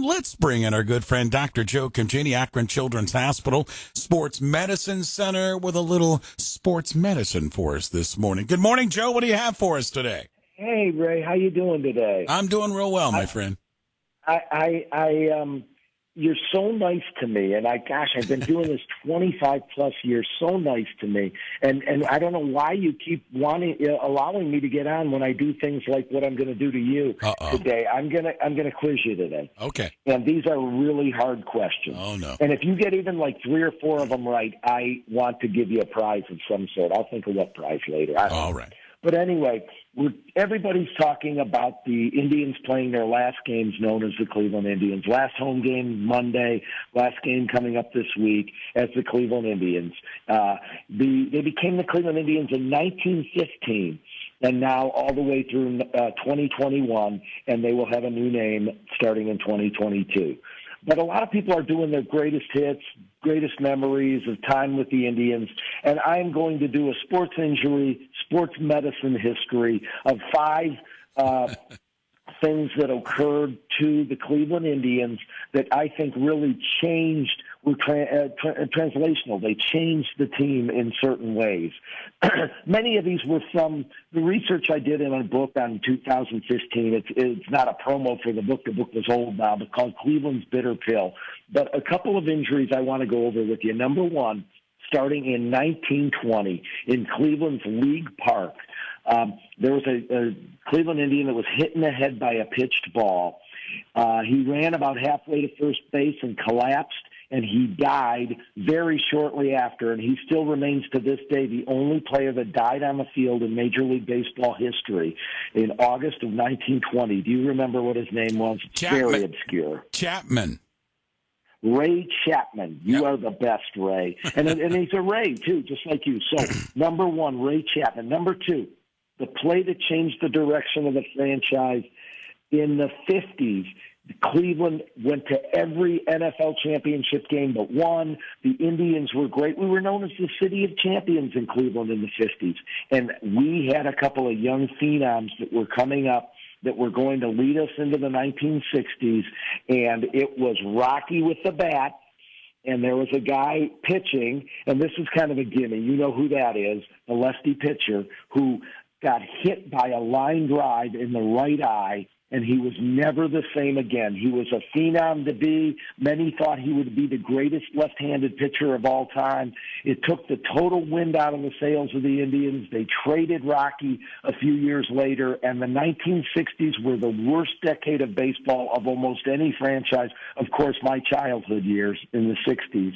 Let's bring in our good friend, Dr. Joe Congini, Akron Children's Hospital Sports Medicine Center, with a little sports medicine for us this morning. Good morning, Joe. What do you have for us today? Hey, Ray. How you doing today? I'm doing real well, my friend. You're so nice to me, and I've been doing this 25 plus years. So nice to me, and I don't know why you keep allowing me to get on when I do things like what I'm going to do to you today. I'm gonna quiz you today. Okay. And these are really hard questions. Oh no. And if you get even like 3 or 4 of them right, I want to give you a prize of some sort. I'll think of what prize later. All right. But anyway, everybody's talking about the Indians playing their last games, known as the Cleveland Indians. Last home game Monday, last game coming up this week as the Cleveland Indians. They became the Cleveland Indians in 1915, and now all the way through 2021, and they will have a new name starting in 2022. But a lot of people are doing their greatest hits, greatest memories of time with the Indians, and I'm going to do a sports injury, sports medicine history of 5 things that occurred to the Cleveland Indians that I think really changed, were translational. They changed the team in certain ways. Many of these were from the research I did in a book on 2015. It's not a promo for the book. The book was old now, but called Cleveland's Bitter Pill. But a couple of injuries I want to go over with you. Number one, starting in 1920 in Cleveland's League Park, there was a Cleveland Indian that was hit in the head by a pitched ball. He ran about halfway to first base and collapsed, and he died very shortly after, and he still remains to this day the only player that died on the field in Major League Baseball history in August of 1920. Do you remember what his name was? Chapman. Very obscure. Chapman. Ray Chapman. You are the best, Ray. And he's a Ray, too, just like you. So, number one, Ray Chapman. Number two, the play that changed the direction of the franchise in the 50s. Cleveland went to every NFL championship game but one. The Indians were great. We were known as the city of champions in Cleveland in the 50s. And we had a couple of young phenoms that were coming up that were going to lead us into the 1960s. And it was Rocky with the bat. And there was a guy pitching, and this is kind of a gimme. You know who that is, the lefty pitcher, who got hit by a line drive in the right eye, and he was never the same again. He was a phenom to be. Many thought he would be the greatest left-handed pitcher of all time. It took the total wind out of the sails of the Indians. They traded Rocky a few years later, and the 1960s were the worst decade of baseball of almost any franchise. Of course, my childhood years in the 60s.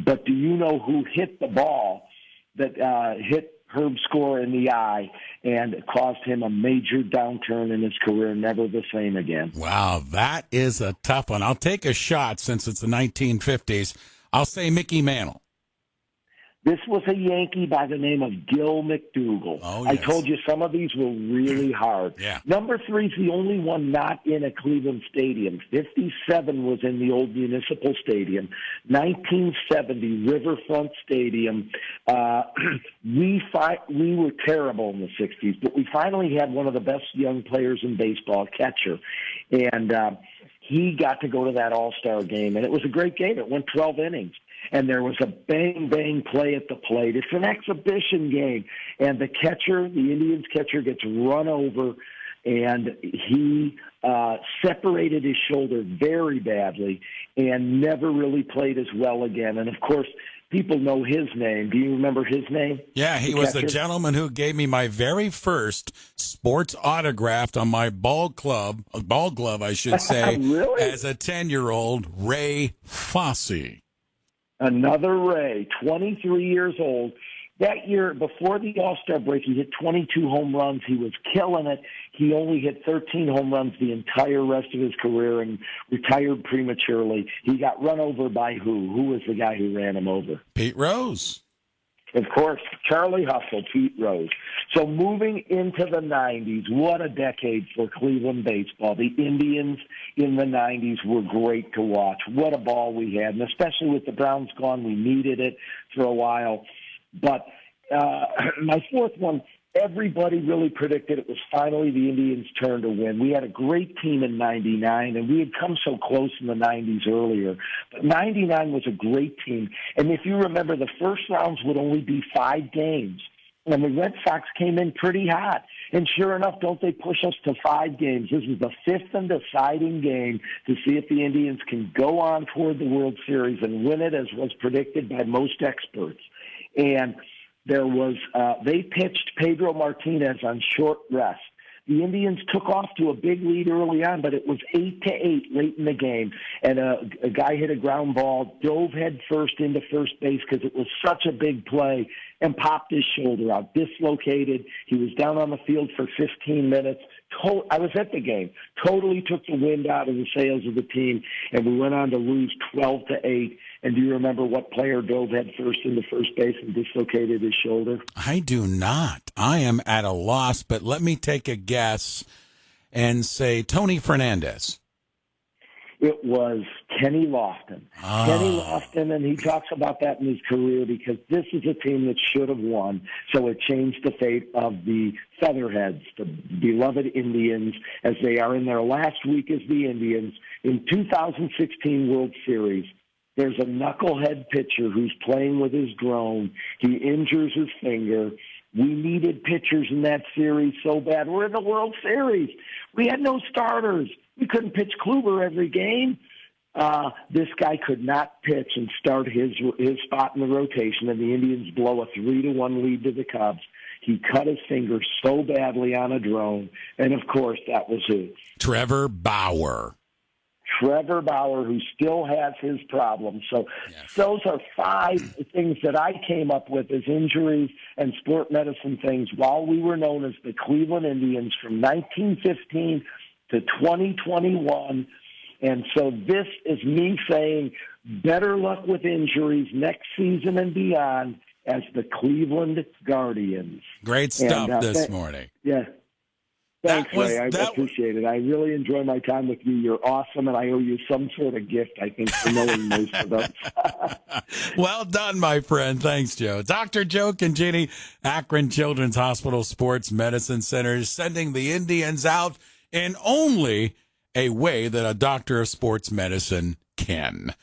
But do you know who hit the ball that hit Herb Score in the eye and caused him a major downturn in his career, never the same again? Wow, that is a tough one. I'll take a shot since it's the 1950s. I'll say Mickey Mantle. This was a Yankee by the name of Gil McDougall. Oh, yes. I told you some of these were really hard. Yeah. Number 3 is the only one not in a Cleveland stadium. 57 was in the old Municipal Stadium. 1970, Riverfront Stadium. We were terrible in the 60s, but we finally had one of the best young players in baseball, catcher. And he got to go to that All-Star game, and it was a great game. It went 12 innings. And there was a bang-bang play at the plate. It's an exhibition game. And the catcher, the Indians catcher, gets run over, and he separated his shoulder very badly and never really played as well again. And, of course, people know his name. Do you remember his name? Yeah, he was the gentleman who gave me my very first sports autograph on my ball glove, I should say, really? As a 10-year-old, Ray Fossey. Another Ray, 23 years old. That year, before the All-Star break, he hit 22 home runs. He was killing it. He only hit 13 home runs the entire rest of his career and retired prematurely. He got run over by who? Who was the guy who ran him over? Pete Rose. Of course, Charlie Hustle, Pete Rose. So moving into the 90s, what a decade for Cleveland baseball. The Indians in the 90s were great to watch. What a ball we had, and especially with the Browns gone, we needed it for a while. But my fourth one Everybody really predicted it was finally the Indians' turn to win. We had a great team in '99, and we had come so close in the '90s earlier. But '99 was a great team. And if you remember, the first rounds would only be 5 games. And the Red Sox came in pretty hot. And sure enough, don't they push us to 5 games? This is the 5th and deciding game to see if the Indians can go on toward the World Series and win it, as was predicted by most experts. And there was they pitched Pedro Martinez on short rest. The Indians took off to a big lead early on, but it was 8-8 late in the game, and a guy hit a ground ball, dove head first into first base because it was such a big play, and popped his shoulder out, dislocated. He was down on the field for 15 minutes. I was at the game. Totally took the wind out of the sails of the team, and we went on to lose 12-8. And do you remember what player dove head first into first base and dislocated his shoulder? I do not. I am at a loss, but let me take a guess and say Tony Fernandez. It was Kenny Lofton. Oh. Kenny Lofton, and he talks about that in his career because this is a team that should have won. So it changed the fate of the Featherheads, the beloved Indians, as they are in their last week as the Indians. In 2016 World Series, there's a knucklehead pitcher who's playing with his drone. He injures his finger. We needed pitchers in that series so bad. We're in the World Series. We had no starters. We couldn't pitch Kluber every game. This guy could not pitch and start his spot in the rotation, and the Indians blow a 3-1 lead to the Cubs. He cut his finger so badly on a drone, and of course, that was who? Trevor Bauer. Trevor Bauer, who still has his problems. So Those are 5 things that I came up with as injuries and sport medicine things while we were known as the Cleveland Indians from 1915 to 2021. And so this is me saying better luck with injuries next season and beyond as the Cleveland Guardians. Great stuff this morning. Yeah. Thanks, Ray. I appreciate it. I really enjoy my time with you. You're awesome, and I owe you some sort of gift, I think, for knowing most of them. Well done, my friend. Thanks, Joe. Dr. Joe Congini, Akron Children's Hospital Sports Medicine Center, is sending the Indians out in only a way that a doctor of sports medicine can.